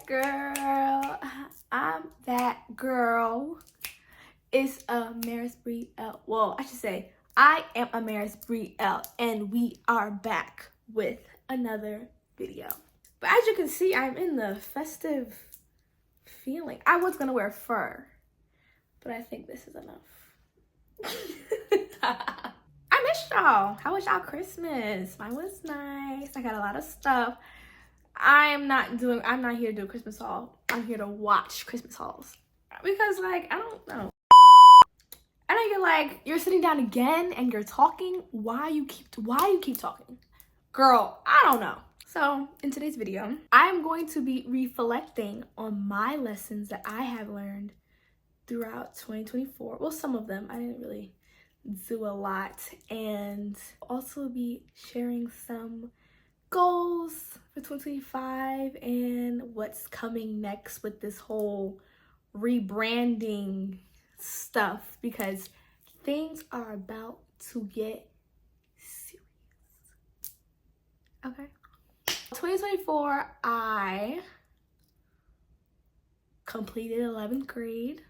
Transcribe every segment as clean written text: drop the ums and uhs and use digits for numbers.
girl. I'm that girl. It's Amaris Brielle. Well, I should say I am Amaris Brielle, and we are back with another video. But as you can see, I'm in the festive feeling. I was gonna wear fur, but I think this is enough. I missed y'all. How was y'all Christmas? Mine was nice. I got a lot of stuff. I'm not here to do a Christmas haul. I'm here to watch Christmas hauls. Because like, I don't know. I know you're like, you're sitting down again and you're talking. Why you keep talking? Girl, I don't know. So in today's video, I'm going to be reflecting on my lessons that I have learned throughout 2024. Well, some of them. I didn't really do a lot. And also be sharing some goals for 2025 and what's coming next with this whole rebranding stuff, because things are about to get serious. Okay. 2024, I completed 11th grade,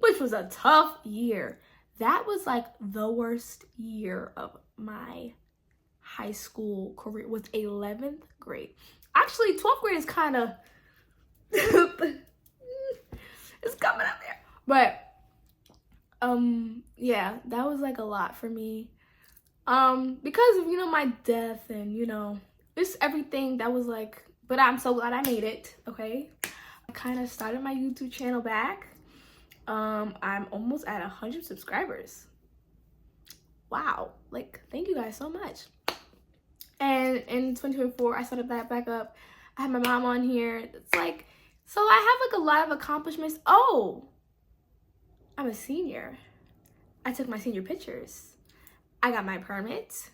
which was a tough year. That was like the worst year of my high school career, was 11th grade. Actually, 12th grade is kind of it's coming up there. But yeah, that was like a lot for me. Because of, my death and, just everything that was like, but I'm so glad I made it, okay? I kind of started my YouTube channel back. I'm almost at 100 subscribers. Wow, like, thank you guys so much. And in 2024, I started that back up. I had my mom on here. It's like, so I have like a lot of accomplishments. Oh, I'm a senior. I took my senior pictures. I got my permit.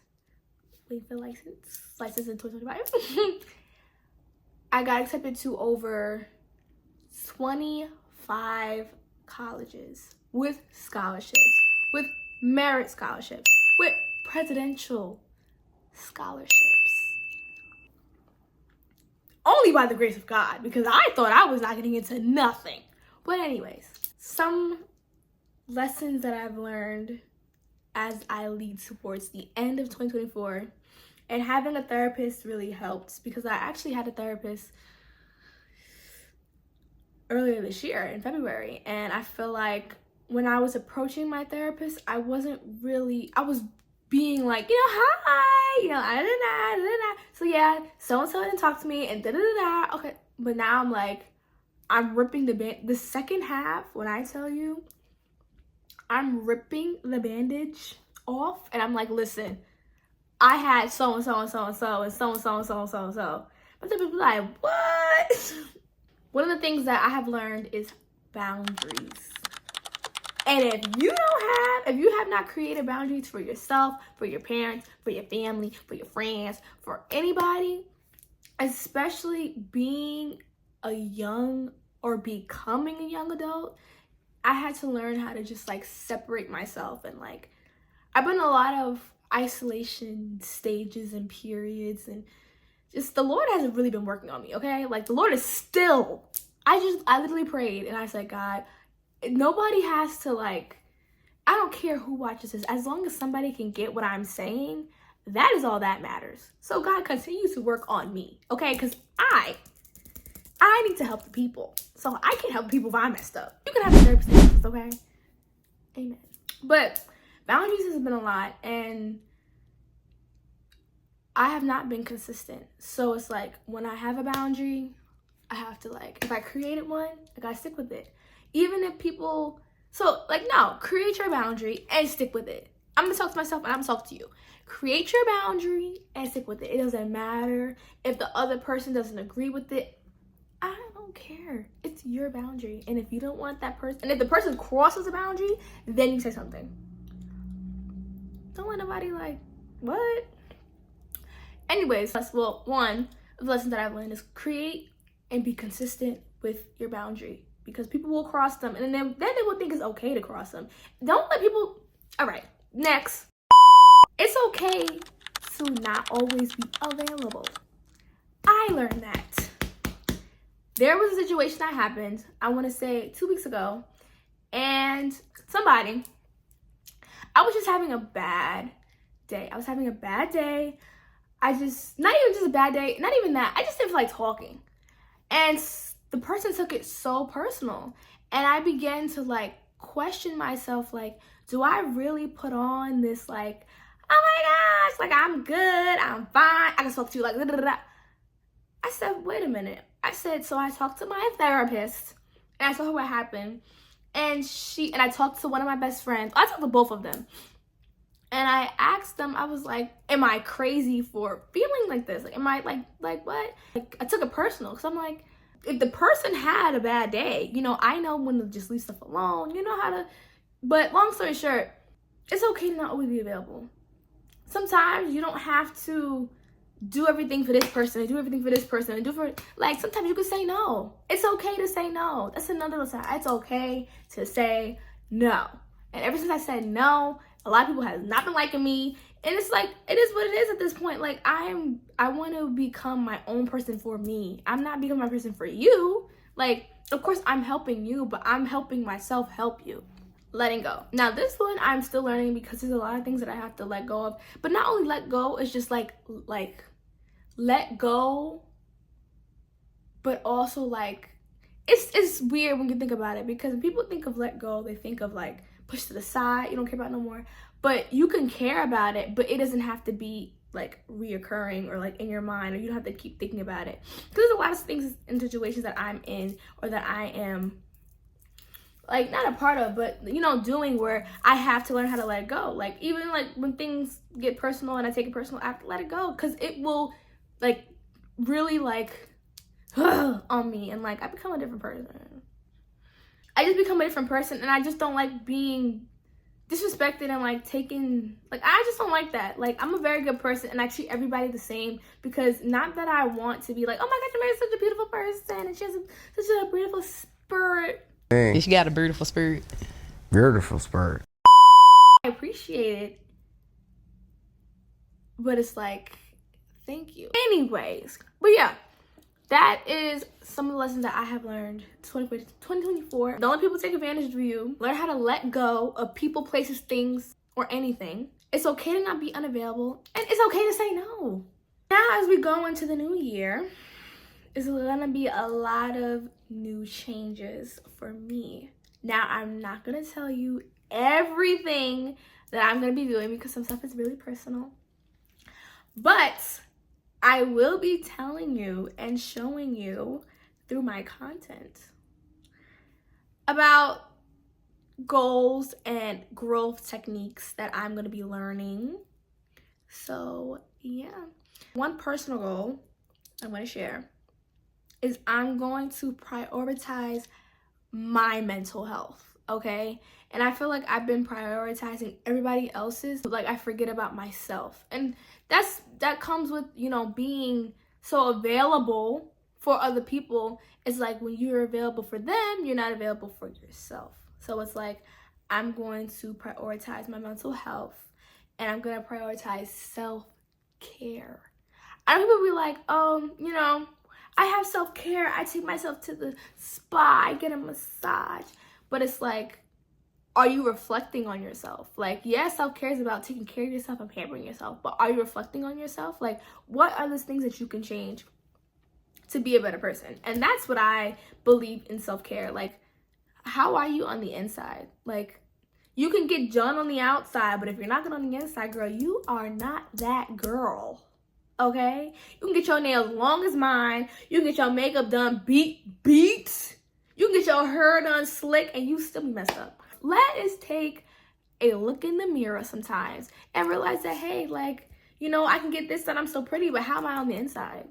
Wait for license in 2025. I got accepted to over 25 colleges with scholarships, with merit scholarships, with presidential scholarships. Only by the grace of God, because I thought I was not getting into nothing. But anyways, some lessons that I've learned as I lead towards the end of 2024, and having a therapist really helped, because I actually had a therapist earlier this year in February, and I feel like when I was approaching my therapist, I was being like, hi, so yeah, so-and-so didn't talk to me, and da-da-da-da, okay, but now I'm like, I'm ripping the second half, when I tell you, I'm ripping the bandage off, and I'm like, listen, I had so-and-so and so-and-so and so-and-so and so-and-so and so. But then people are like, what? One of the things that I have learned is boundaries. And if you have not created boundaries for yourself, for your parents, for your family, for your friends, for anybody, especially being a young or becoming a young adult, I had to learn how to just like separate myself. And like, I've been in a lot of isolation stages and periods, and just the Lord hasn't really been working on me, okay? Like, the Lord is still, I literally prayed and I said, God, nobody has to, like, I don't care who watches this, as long as somebody can get what I'm saying, that is all that matters. So God, continue to work on me, okay? Because I need to help the people. So I can't help people if I messed up. You can have a therapist, okay? Amen. But boundaries has been a lot, and I have not been consistent. So it's like, when I have a boundary, I have to, like, if I created one, I gotta stick with it. Even if people, so like, no, create your boundary and stick with it. I'm gonna talk to myself and I'm gonna talk to you. Create your boundary and stick with it. It doesn't matter if the other person doesn't agree with it. I don't care. It's your boundary. And if you don't want that person, and if the person crosses a boundary, then you say something. Don't let nobody like, what? Anyways, well, one of the lessons that I've learned is create and be consistent with your boundary, because people will cross them, and then they will think it's okay to cross them. Don't let people, all right, next. It's okay to not always be available. I learned that. There was a situation that happened, I want to say 2 weeks ago, and I was just having a bad day. I just, not even just a bad day, not even that. I just didn't feel like talking. And the person took it so personal. And I began to like question myself, like, do I really put on this like, oh my gosh, like I'm good, I'm fine, I can talk to you like da da da. I said, wait a minute. So I talked to my therapist and I told her what happened. And I talked to one of my best friends. I talked to both of them. And I asked them, I was like, am I crazy for feeling like this? Like, am I like what? Like, I took it personal because I'm like, if the person had a bad day, you know, I know when to just leave stuff alone, you know how to, but long story short, it's okay to not always be available. Sometimes you don't have to do everything for this person and do everything for this person and like, sometimes you can say no. It's okay to say no. That's another sign. It's okay to say no. And ever since I said no, a lot of people have not been liking me. And it's like, it is what it is at this point. Like, I want to become my own person for me. I'm not becoming my person for you. Like, of course, I'm helping you, but I'm helping myself help you. Letting go. Now, this one I'm still learning because there's a lot of things that I have to let go of. But not only let go, it's just like let go, but also like, it's weird when you think about it, because when people think of let go, they think of like push to the side, you don't care about it no more. But you can care about it, but it doesn't have to be like reoccurring or like in your mind, or you don't have to keep thinking about it. Because there's a lot of things in situations that I'm in or that I am like not a part of, but you know, doing, where I have to learn how to let it go. Like, even like when things get personal and I take it personal, I have to let it go, because it will like really like on me, and like I become a different person. I just become a different person, and I just don't like being disrespected and like taken, like I just don't like that. Like, I'm a very good person and I treat everybody the same, because not that I want to be like, oh my gosh, Amari's such a beautiful person and she has such a beautiful spirit. Hey. She got a beautiful spirit. Beautiful spirit. I appreciate it, but it's like, thank you. Anyways, but yeah, that is some of the lessons that I have learned 2024. Don't let people take advantage of you. Learn how to let go of people, places, things, or anything. It's okay to not be unavailable, and it's okay to say no. Now, as we go into the new year, it's gonna be a lot of new changes for me. Now, I'm not gonna tell you everything that I'm gonna be doing, because some stuff is really personal. But I will be telling you and showing you through my content about goals and growth techniques that I'm going to be learning. So yeah, one personal goal I'm going to share is I'm going to prioritize my mental health, okay? And I feel like I've been prioritizing everybody else's, but like I forget about myself. And that comes with, you know, being so available for other people. It's like when you're available for them, you're not available for yourself. So it's like, I'm going to prioritize my mental health, and I'm going to prioritize self-care. I know people be like, oh, you know, I have self-care. I take myself to the spa. I get a massage. But it's like, are you reflecting on yourself? Like, yes, self-care is about taking care of yourself and pampering yourself. But are you reflecting on yourself? Like, what are those things that you can change to be a better person? And that's what I believe in self-care. Like, how are you on the inside? Like, you can get done on the outside, but if you're not good on the inside, girl, you are not that girl. Okay? You can get your nails long as mine. You can get your makeup done beat. You can get your hair done slick, and you still be messed up. Let us take a look in the mirror sometimes and realize that, hey, like, you know, I can get this done. I'm so pretty, but how am I on the inside?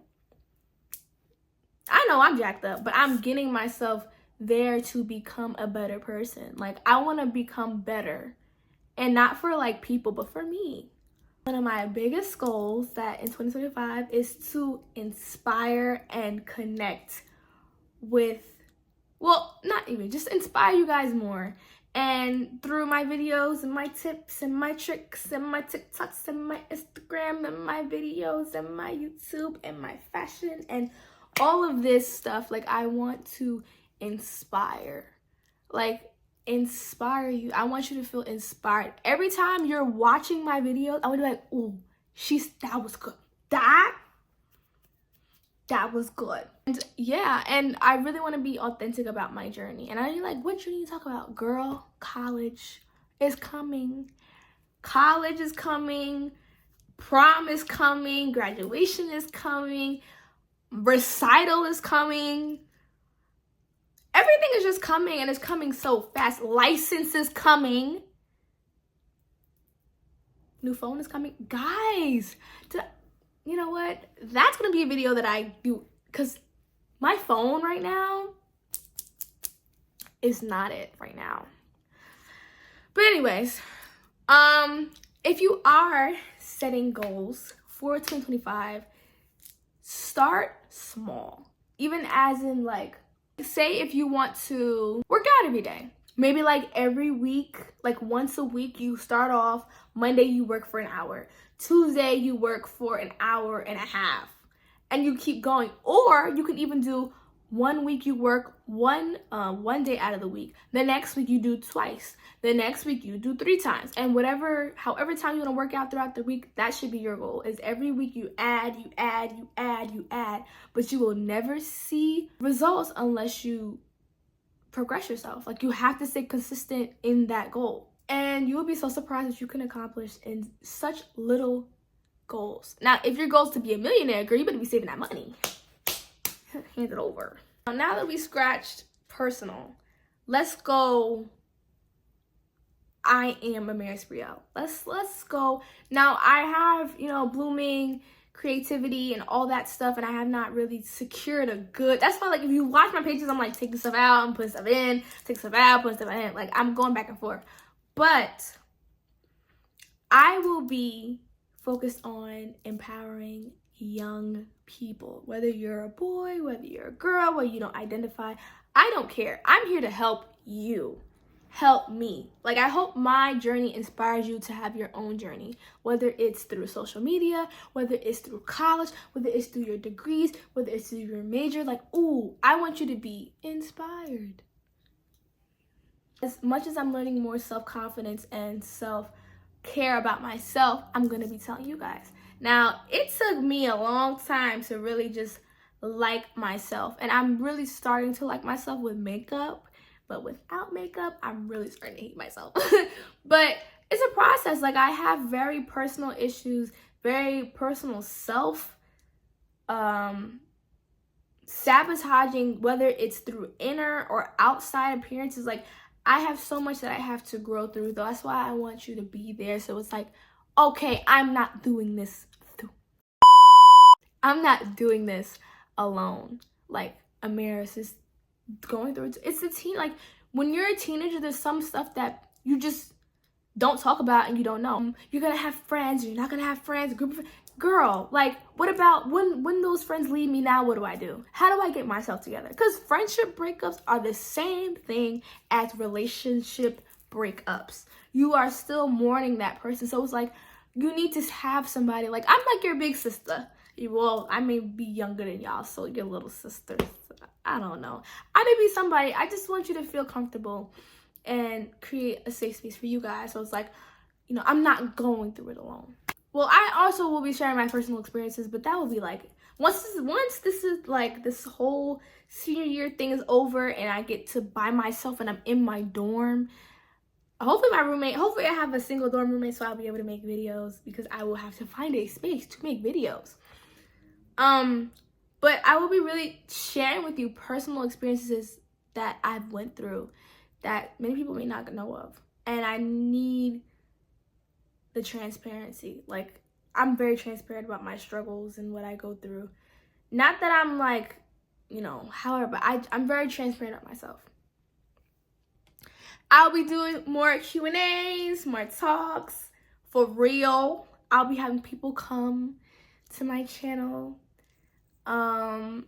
I know I'm jacked up, but I'm getting myself there to become a better person. Like, I want to become better, and not for like people, but for me. One of my biggest goals that in 2025 is to inspire and connect with, well, not even, just inspire you guys more. And through my videos and my tips and my tricks and my TikToks and my Instagram and my videos and my YouTube and my fashion and all of this stuff, like, I want to inspire. Like, inspire you. I want you to feel inspired. Every time you're watching my videos, I would be like, ooh, that was good. That was good. And yeah, and I really want to be authentic about my journey. And I'm like, what journey you talk about? Girl, college is coming. College is coming. Prom is coming. Graduation is coming. Recital is coming. Everything is just coming, and it's coming so fast. License is coming. New phone is coming. Guys, you know what? That's going to be a video that I do, because my phone right now is not it right now. But anyways, if you are setting goals for 2025, start small. Even as in, like, say if you want to work out every day. Maybe like every week, like once a week, you start off. Monday, you work for an hour. Tuesday, you work for an hour and a half. And you keep going. Or you can even do 1 week you work one day out of the week. The next week you do twice. The next week you do 3 times. And however time you want to work out throughout the week, that should be your goal. Is every week you add, but you will never see results unless you progress yourself. Like, you have to stay consistent in that goal. And you will be so surprised what you can accomplish in such little goals. Now, if your goal is to be a millionaire, girl, you better be saving that money. Hand it over. Now that we scratched personal, let's go. I am Amaris Brielle. Let's go. Now, I have, blooming creativity and all that stuff, and I have not really secured a good. That's why, like, if you watch my pages, I'm like taking stuff out and putting stuff in, taking stuff out, putting stuff in. Like, I'm going back and forth. But I will be focused on empowering young people, whether you're a boy, whether you're a girl, whether you don't identify. I don't care. I'm here to help you. Help me. Like, I hope my journey inspires you to have your own journey, whether it's through social media, whether it's through college, whether it's through your degrees, whether it's through your major. Like, ooh, I want you to be inspired. As much as I'm learning more self-confidence and self-care about myself, I'm going to be telling you guys. Now, it took me a long time to really just like myself. And I'm really starting to like myself with makeup. But without makeup, I'm really starting to hate myself. But it's a process. Like, I have very personal issues, very personal sabotaging, whether it's through inner or outside appearances. Like, I have so much that I have to grow through. That's why I want you to be there. So it's like, okay, I'm not doing this alone. Like, Amaris is going through it. It's a teen. Like, when you're a teenager, there's some stuff that you just don't talk about and you don't know. You're gonna have friends, you're not gonna have friends, girl, like, what about when those friends leave me? Now what do? How do I get myself together? Because friendship breakups are the same thing as relationship breakups. You are still mourning that person. So it's like, you need to have somebody. Like, I'm like your big sister. Well, I may be younger than y'all, so your little sisters. I don't know. I may be somebody. I just want you to feel comfortable and create a safe space for you guys. So it's like, I'm not going through it alone. Well, I also will be sharing my personal experiences, but that will be like, once this whole senior year thing is over and I get to by myself and I'm in my dorm. Hopefully I have a single dorm roommate, so I'll be able to make videos, because I will have to find a space to make videos. But I will be really sharing with you personal experiences that I've went through that many people may not know of. And I need the transparency. Like, I'm very transparent about my struggles and what I go through. Not that I'm like, however, but I'm very transparent about myself. I'll be doing more Q&As, more talks, for real. I'll be having people come to my channel. I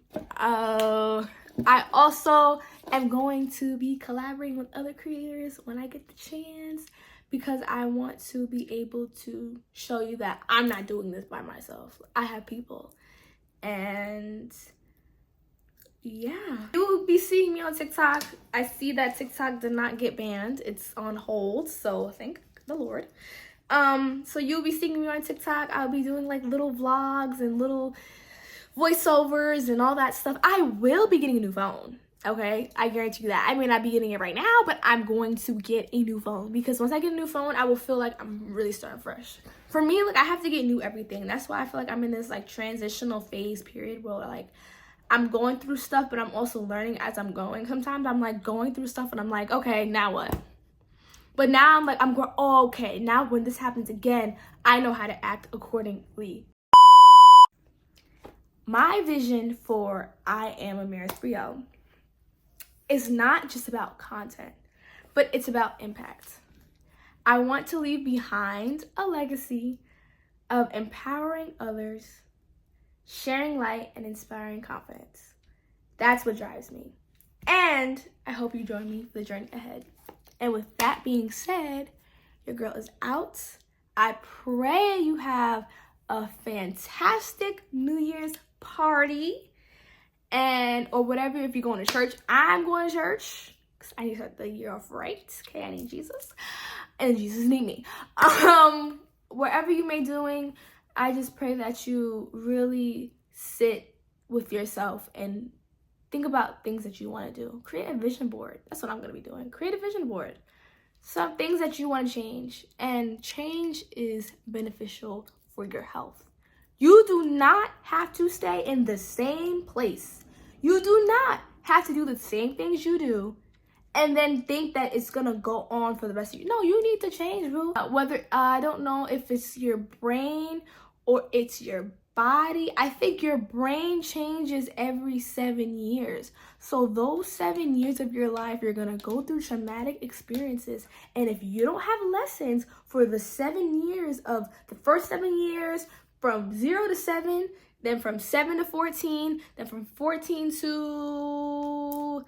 also am going to be collaborating with other creators when I get the chance, because I want to be able to show you that I'm not doing this by myself. I have people, and yeah, you will be seeing me on TikTok. I see that TikTok did not get banned. It's on hold, so thank the Lord. So you'll be seeing me on TikTok. I'll be doing like little vlogs and little voiceovers and all that stuff. I will be getting a new phone. Okay, I guarantee you that. I may not be getting it right now, but I'm going to get a new phone, because once I get a new phone, I will feel like I'm really starting fresh. For me, like, I have to get new everything. That's why I feel like I'm in this like transitional phase period where like I'm going through stuff, but I'm also learning as I'm going. Sometimes I'm like going through stuff and I'm like, okay, now what? But now I'm like, oh, okay, now when this happens again, I know how to act accordingly. My vision for I Am Amaris Brielle is not just about content, but it's about impact. I want to leave behind a legacy of empowering others, sharing light, and inspiring confidence. That's what drives me. And I hope you join me for the journey ahead. And with that being said, your girl is out. I pray you have a fantastic New Year's party. Or whatever, if you're going to church. I'm going to church because I need to start the year off right. Okay, I need Jesus, and Jesus need me. Wherever you may doing, I just pray that you really sit with yourself and think about things that you want to do. Create a vision board. That's what I'm going to be doing. Create a vision board. Some things that you want to change, and change is beneficial for your health. You do not have to stay in the same place. You do not have to do the same things you do and then think that it's gonna go on for the rest of you. No, you need to change, boo. Whether, I don't know if it's your brain or it's your body. I think your brain changes every 7 years. So those 7 years of your life, you're gonna go through traumatic experiences. And if you don't have lessons for the 7 years of the first 7 years, from 0 to 7, then from 7 to 14, then from 14 to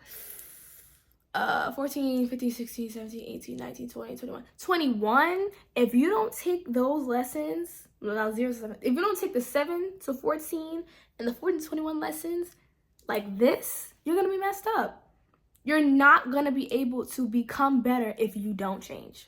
14, 15, 16, 17, 18, 19, 20, 21. 21, if you don't take those lessons, well, 0 to 7, if you don't take the 7 to 14 and the 14 to 21 lessons like this, you're going to be messed up. You're not going to be able to become better if you don't change.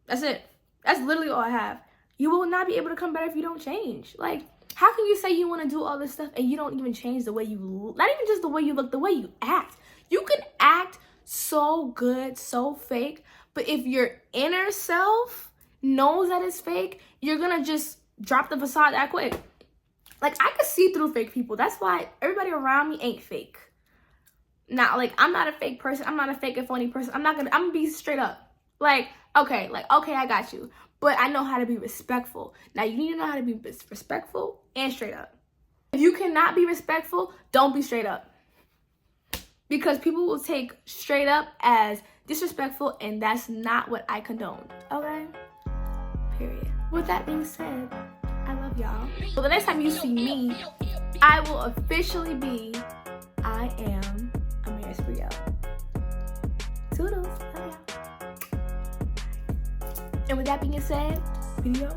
That's it. That's literally all I have. You will not be able to come better if you don't change. Like, how can you say you want to do all this stuff and you don't even change the way you look? Not even just the way you look, the way you act. You can act so good, so fake, but if your inner self knows that it's fake, you're going to just drop the facade that quick. Like, I can see through fake people. That's why everybody around me ain't fake. Now, like, I'm not a fake person. I'm not a fake and phony person. I'm gonna be straight up. Okay, I got you. But I know how to be respectful. Now, you need to know how to be respectful and straight up. If you cannot be respectful, don't be straight up. Because people will take straight up as disrespectful, and that's not what I condone. Okay? Period. With that being said, I love y'all. So the next time you see me, I will officially be I Am Amaris Brielle. Toodles. Love y'all. And with that being said, video